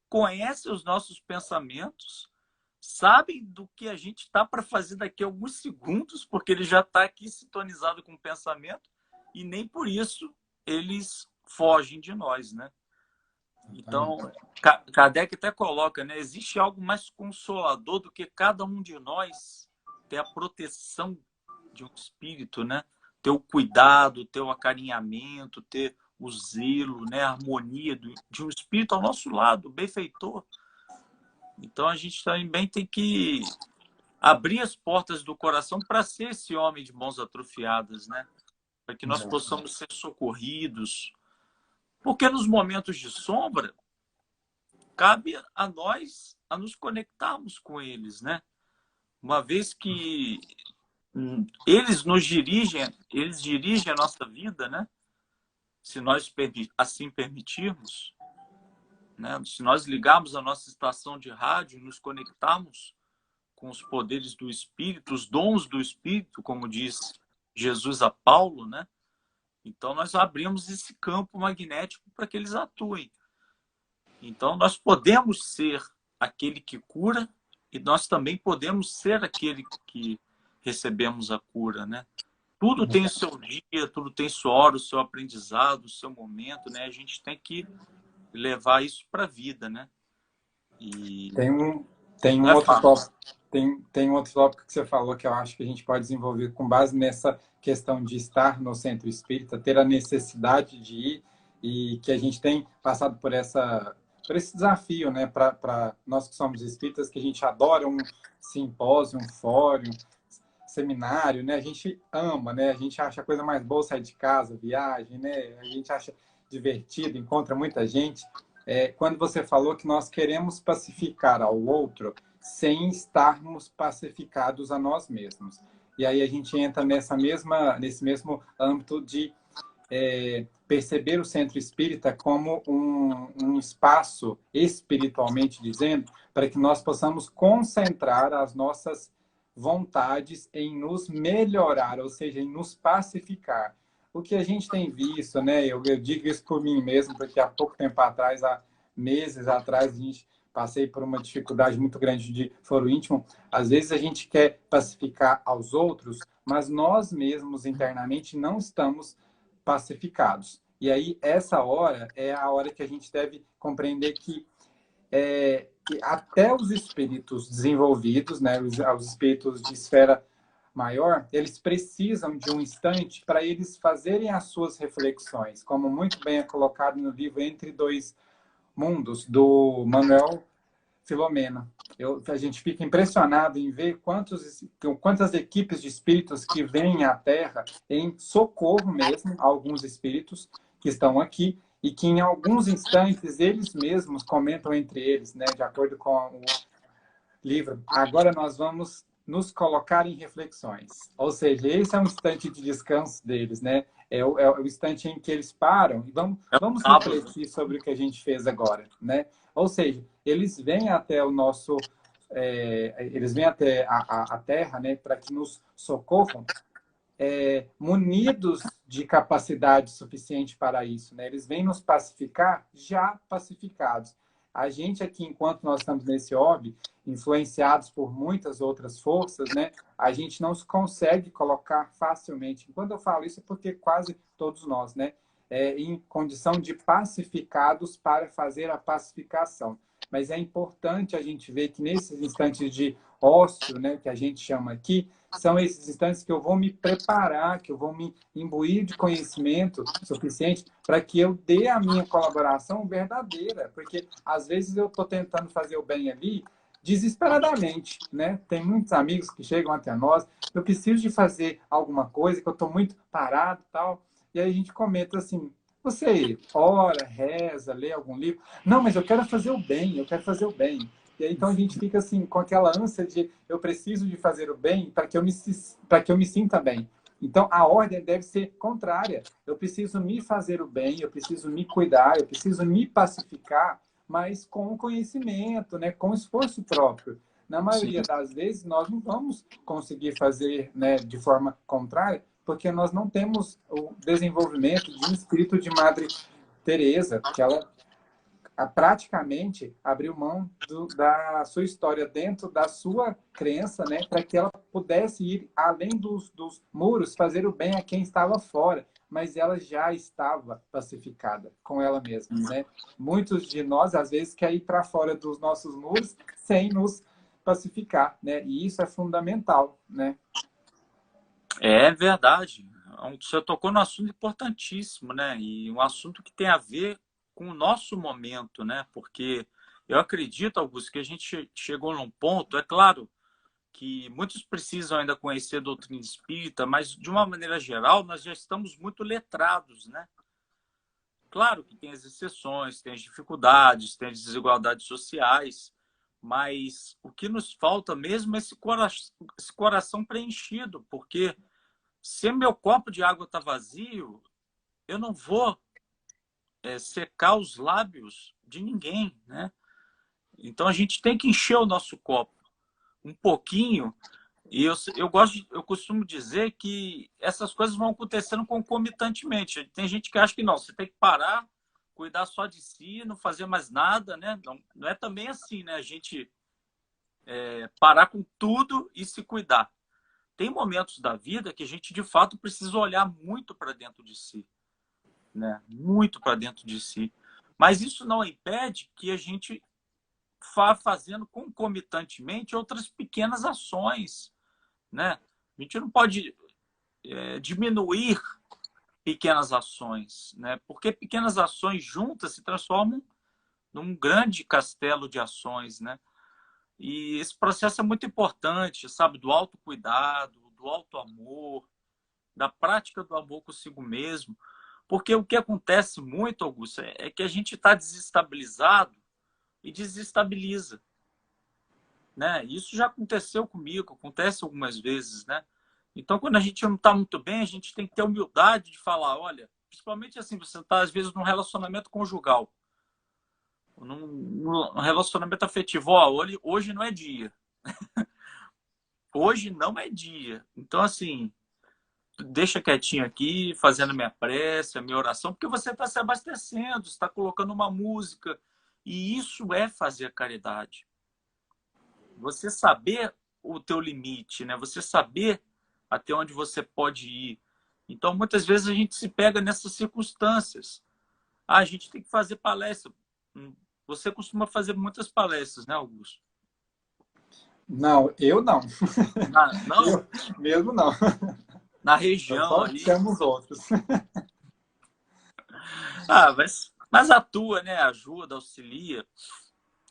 conhecem os nossos pensamentos, sabem do que a gente está para fazer daqui a alguns segundos, porque ele já está aqui sintonizado com o pensamento, e nem por isso eles fogem de nós, né? Então, Kardec até coloca, né? Existe algo mais consolador do que cada um de nós ter a proteção de um espírito, né? Ter o cuidado, ter o acarinhamento, ter o zelo, né? A harmonia de um espírito ao nosso lado, benfeitor. Então, a gente também tem que abrir as portas do coração para ser esse homem de mãos atrofiadas, né? Para que nós possamos ser socorridos. Porque nos momentos de sombra, cabe a nós a nos conectarmos com eles, né? Uma vez que eles dirigem a nossa vida, né? Se nós assim permitirmos, né? Se nós ligarmos a nossa estação de rádio e nos conectarmos com os poderes do Espírito, os dons do Espírito, como diz Jesus a Paulo, né? Então nós abrimos esse campo magnético para que eles atuem. Então, nós podemos ser aquele que cura e nós também podemos ser aquele que recebemos a cura, né? Tudo tem o seu dia, tudo tem sua hora, o seu aprendizado, o seu momento, né? A gente tem que levar isso para a vida, né? E Tem um, tem não um é outro fácil. tópico, tem um outro tópico que você falou que eu acho que a gente pode desenvolver com base nessa questão de estar no centro espírita, ter a necessidade de ir e que a gente tem passado por esse desafio, né, para nós que somos espíritas, que a gente adora um simpósio, um fórum, seminário, né? A gente ama, né? A gente acha a coisa mais boa sair de casa, viagem, né? A gente acha divertido, encontra muita gente. Quando você falou que nós queremos pacificar ao outro sem estarmos pacificados a nós mesmos. E aí a gente entra nesse mesmo âmbito de perceber o centro espírita como um espaço, espiritualmente dizendo, para que nós possamos concentrar as nossas vontades em nos melhorar, ou seja, em nos pacificar. O que a gente tem visto, né? Eu digo isso por mim mesmo, porque há pouco tempo atrás, há meses atrás, a gente passei por uma dificuldade muito grande de foro íntimo. Às vezes a gente quer pacificar aos outros, mas nós mesmos internamente não estamos pacificados. E aí, essa hora é a hora que a gente deve compreender que até os espíritos desenvolvidos, né, os espíritos de esfera maior, eles precisam de um instante para eles fazerem as suas reflexões, como muito bem é colocado no livro Entre Dois Mundos, do Manuel Filomena. A gente fica impressionado em ver quantas equipes de espíritos que vêm à Terra em socorro mesmo a alguns espíritos que estão aqui e que em alguns instantes eles mesmos comentam entre eles, né, de acordo com o livro. Agora nós vamos nos colocar em reflexões. Ou seja, esse é um instante de descanso deles, né? É o instante em que eles param e É um vamos sábado. refletir sobre o que a gente fez agora, né? Ou seja, eles vêm até o nosso, eles vêm até a Terra, né, para que nos socorram, munidos de capacidade suficiente para isso, né? Eles vêm nos pacificar já pacificados. A gente aqui, enquanto nós estamos nesse hobby, influenciados por muitas outras forças, né? A gente não consegue colocar facilmente. Quando eu falo isso é porque quase todos nós, né? Em condição de pacificados para fazer a pacificação. Mas é importante a gente ver que nesses instantes de ócio, né, que a gente chama aqui, são esses instantes que eu vou me preparar, que eu vou me imbuir de conhecimento suficiente para que eu dê a minha colaboração verdadeira, porque às vezes eu estou tentando fazer o bem ali desesperadamente, né? Tem muitos amigos que chegam até nós, eu preciso de fazer alguma coisa, que eu estou muito parado e tal, e aí a gente comenta assim, você ora, reza, lê algum livro? Não, mas eu quero fazer o bem, eu quero fazer o bem. E aí, então a gente fica assim com aquela ânsia de eu preciso de fazer o bem para que eu me sinta bem. Então a ordem deve ser contrária. Eu preciso me fazer o bem, eu preciso me cuidar, eu preciso me pacificar, mas com conhecimento, né, com esforço próprio. Na maioria Sim. das vezes nós não vamos conseguir fazer, né, de forma contrária, porque nós não temos o desenvolvimento de um espírito de Madre Teresa, que ela praticamente abriu mão da sua história dentro da sua crença, né, para que ela pudesse ir além dos muros, fazer o bem a quem estava fora, mas ela já estava pacificada com ela mesma, né? Muitos de nós às vezes querem ir para fora dos nossos muros sem nos pacificar, né? E isso é fundamental, né? É verdade. Você tocou num assunto importantíssimo, né? E um assunto que tem a ver com o nosso momento, né? Porque eu acredito, Augusto, que a gente chegou num ponto, é claro que muitos precisam ainda conhecer a doutrina espírita, mas de uma maneira geral nós já estamos muito letrados, né? Claro que tem as exceções, tem as dificuldades, tem as desigualdades sociais, mas o que nos falta mesmo é esse coração preenchido, porque se meu copo de água está vazio, eu não vou secar os lábios de ninguém, né? Então a gente tem que encher o nosso copo um pouquinho. E eu costumo dizer que essas coisas vão acontecendo concomitantemente. Tem gente que acha que não, você tem que parar cuidar só de si, não fazer mais nada, né? Não é também assim, né? A gente parar com tudo e se cuidar. Tem momentos da vida que a gente, de fato, precisa olhar muito para dentro de si, né? Muito para dentro de si. Mas isso não impede que a gente vá fazendo concomitantemente outras pequenas ações, né? A gente não pode diminuir pequenas ações, né? Porque pequenas ações juntas se transformam num grande castelo de ações, né? E esse processo é muito importante, sabe? Do autocuidado, do autoamor, da prática do amor consigo mesmo. Porque o que acontece muito, Augusto, é que a gente está desestabilizado e desestabiliza, né? Isso já aconteceu comigo, acontece algumas vezes, né? Então, quando a gente não está muito bem, a gente tem que ter humildade de falar, olha, principalmente assim, você está às vezes num relacionamento conjugal, num relacionamento afetivo, ó, hoje não é dia. Hoje não é dia. Então, assim, deixa quietinho aqui, fazendo minha prece, a minha oração, porque você está se abastecendo, está colocando uma música. E isso é fazer caridade. Você saber o teu limite, né? Você saber até onde você pode ir. Então, muitas vezes a gente se pega nessas circunstâncias. Ah, a gente tem que fazer palestra. Você costuma fazer muitas palestras, né, Augusto? Não, eu não. Não? Eu mesmo não. Na Eu região só ali. chamo os outros. Ah, mas atua, né? Ajuda, auxilia.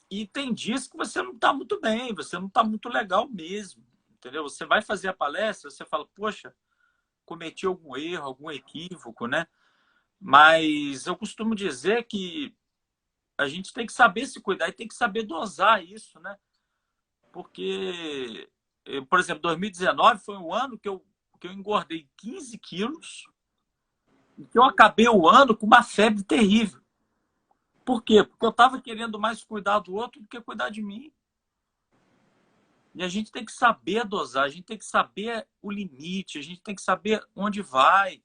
E tem dias que você não está muito bem, você não está muito legal mesmo, entendeu? Você vai fazer a palestra, você fala, poxa, cometi algum erro, algum equívoco, né? Mas eu costumo dizer que a gente tem que saber se cuidar e tem que saber dosar isso, né? Porque, por exemplo, 2019 foi um ano que eu engordei 15 quilos e que eu acabei o ano com uma febre terrível. Por quê? Porque eu estava querendo mais cuidar do outro do que cuidar de mim. E a gente tem que saber dosar, a gente tem que saber o limite, a gente tem que saber onde vai.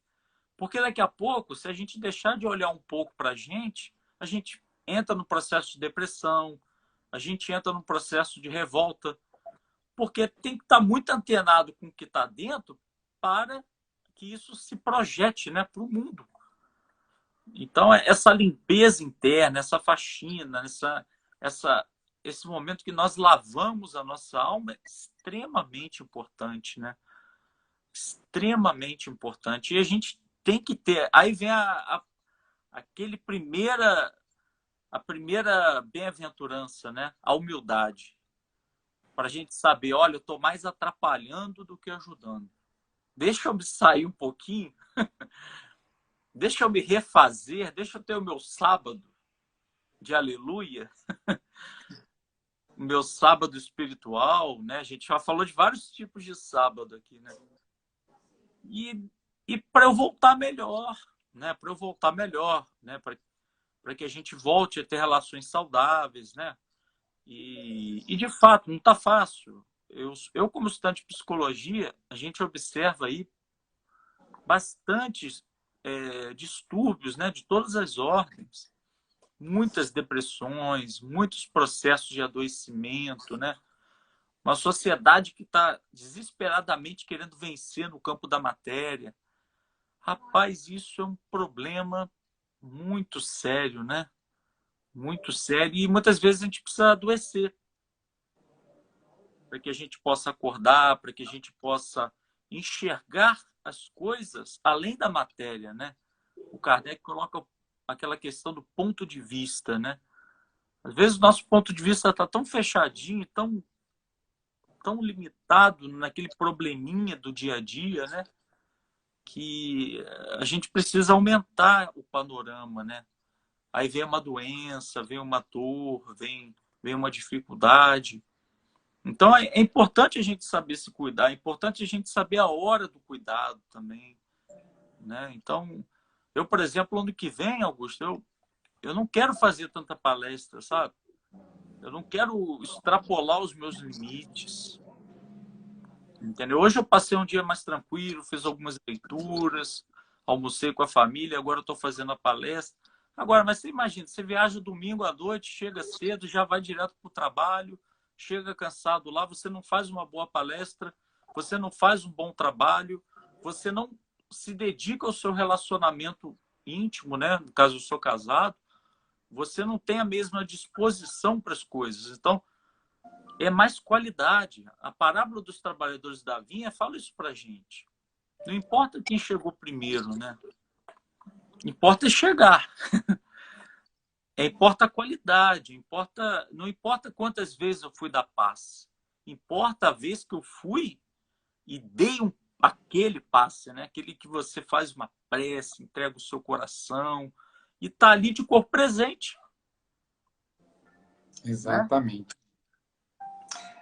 Porque daqui a pouco, se a gente deixar de olhar um pouco para a gente entra no processo de depressão, a gente entra no processo de revolta. Porque tem que estar muito antenado com o que está dentro para que isso se projete, né, para o mundo. Então, essa limpeza interna, essa faxina, esse momento que nós lavamos a nossa alma é extremamente importante, né? Extremamente importante. E a gente tem que ter. Aí vem aquele a primeira bem-aventurança, né? A humildade. Para a gente saber, olha, eu estou mais atrapalhando do que ajudando. Deixa eu me sair um pouquinho, deixa eu me refazer, deixa eu ter o meu sábado de aleluia, o meu sábado espiritual, né? A gente já falou de vários tipos de sábado aqui, né? E para eu voltar melhor, né? Para eu voltar melhor, né? Para que a gente volte a ter relações saudáveis, né? E de fato, não está fácil. Eu, como estudante de psicologia, a gente observa aí bastantes distúrbios, né? De todas as ordens. Muitas depressões, muitos processos de adoecimento, né? Uma sociedade que está desesperadamente querendo vencer no campo da matéria. Rapaz, isso é um problema muito sério, né? Muito sério. E muitas vezes a gente precisa adoecer para que a gente possa acordar, para que a gente possa enxergar as coisas além da matéria, né? O Kardec coloca aquela questão do ponto de vista, né? Às vezes o nosso ponto de vista está tão fechadinho, tão limitado naquele probleminha do dia a dia, né? Que a gente precisa aumentar o panorama, né? Aí vem uma doença, vem uma dor, vem uma dificuldade. Então é importante a gente saber se cuidar, é importante a gente saber a hora do cuidado também, né? Então, eu, por exemplo, ano que vem, Augusto, eu não quero fazer tanta palestra, sabe? Eu não quero extrapolar os meus limites. Entendeu? Hoje eu passei um dia mais tranquilo, fiz algumas leituras, almocei com a família, agora eu estou fazendo a palestra. Agora, mas você imagina, você viaja domingo à noite, chega cedo, já vai direto para o trabalho, chega cansado lá, você não faz uma boa palestra, você não faz um bom trabalho, você não se dedica ao seu relacionamento íntimo, né? No caso, eu sou casado, você não tem a mesma disposição para as coisas. Então, é mais qualidade. A parábola dos trabalhadores da vinha fala isso para a gente. Não importa quem chegou primeiro, né? Importa chegar. Importa a qualidade. Não importa quantas vezes eu fui dar passe. Importa a vez que eu fui e dei aquele passe, né? Aquele que você faz uma prece, entrega o seu coração e está ali de corpo presente. Exatamente. Né?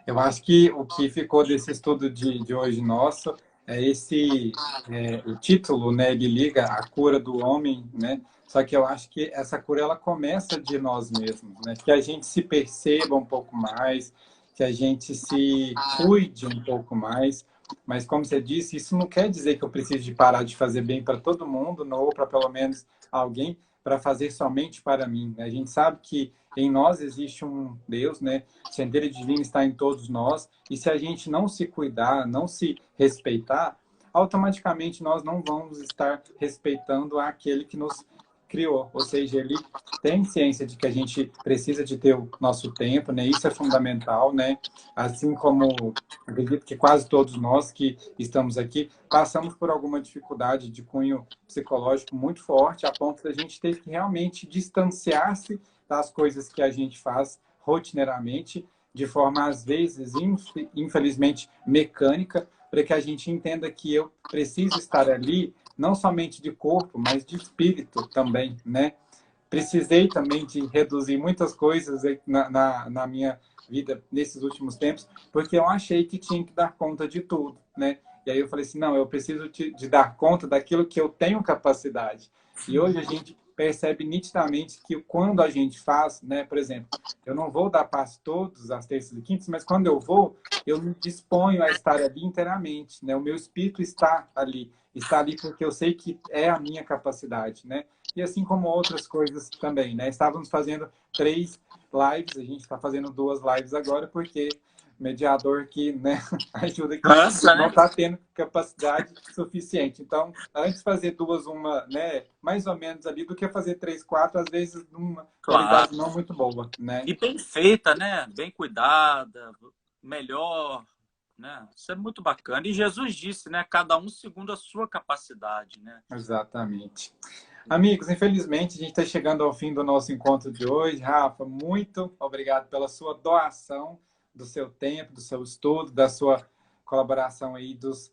Eu acho que o que ficou desse estudo de hoje nosso é o título, né? Ele liga a cura do homem, né? Só que eu acho que essa cura ela começa de nós mesmos, né? Que a gente se perceba um pouco mais, que a gente se cuide um pouco mais. Mas como você disse, isso não quer dizer que eu preciso de parar de fazer bem para todo mundo, ou para pelo menos alguém, para fazer somente para mim. A gente sabe que em nós existe um Deus, né? O sendeiro divino está em todos nós. E se a gente não se cuidar, não se respeitar, automaticamente nós não vamos estar respeitando aquele que nos criou. Ou seja, ele tem ciência de que a gente precisa de ter o nosso tempo, né? Isso é fundamental, né? Assim como acredito que quase todos nós que estamos aqui passamos por alguma dificuldade de cunho psicológico muito forte, a ponto da gente ter que realmente distanciar-se das coisas que a gente faz rotineiramente, de forma, às vezes, infelizmente, mecânica, para que a gente entenda que eu preciso estar ali, não somente de corpo, mas de espírito também, né? Precisei também de reduzir muitas coisas na minha vida nesses últimos tempos, porque eu achei que tinha que dar conta de tudo, né? E aí eu falei assim, não, eu preciso de dar conta daquilo que eu tenho capacidade. E hoje a gente percebe nitidamente que quando a gente faz, né, por exemplo, eu não vou dar passo todos as terças e quintas, mas quando eu me disponho a estar ali inteiramente, né? O meu espírito está ali porque eu sei que é a minha capacidade, né? E assim como outras coisas também, né? Estávamos fazendo 3 lives, a gente está fazendo 2 lives agora, porque mediador que, né, ajuda que não está tendo capacidade suficiente. Então, antes de fazer 2, uma, né, mais ou menos ali, do que fazer 3, 4, às vezes numa qualidade não muito boa, né? E bem feita, né? Bem cuidada, melhor, né? Isso é muito bacana. E Jesus disse, né? Cada um segundo a sua capacidade, né? Exatamente. Amigos, infelizmente, a gente está chegando ao fim do nosso encontro de hoje. Rafa, muito obrigado pela sua doação, do seu tempo, do seu estudo, da sua colaboração aí, dos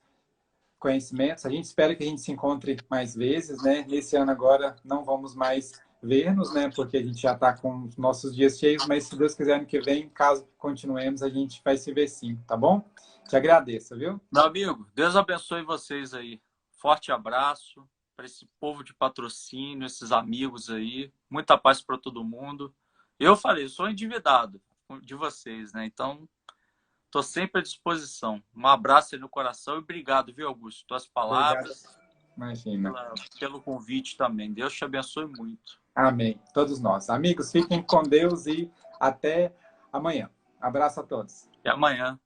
conhecimentos. A gente espera que a gente se encontre mais vezes, né? Nesse ano agora não vamos mais ver-nos, né? Porque a gente já está com os nossos dias cheios, mas se Deus quiser, ano que vem, caso continuemos, a gente vai se ver sim, tá bom? Te agradeço, viu? Meu amigo, Deus abençoe vocês aí. Forte abraço para esse povo de patrocínio, esses amigos aí. Muita paz para todo mundo. Eu falei, eu sou endividado de vocês, né? Então, estou sempre à disposição. Um abraço aí no coração e obrigado, viu, Augusto? Tuas palavras. Obrigado. Imagina. Pelo convite também. Deus te abençoe muito. Amém. Todos nós. Amigos, fiquem com Deus e até amanhã. Abraço a todos. Até amanhã.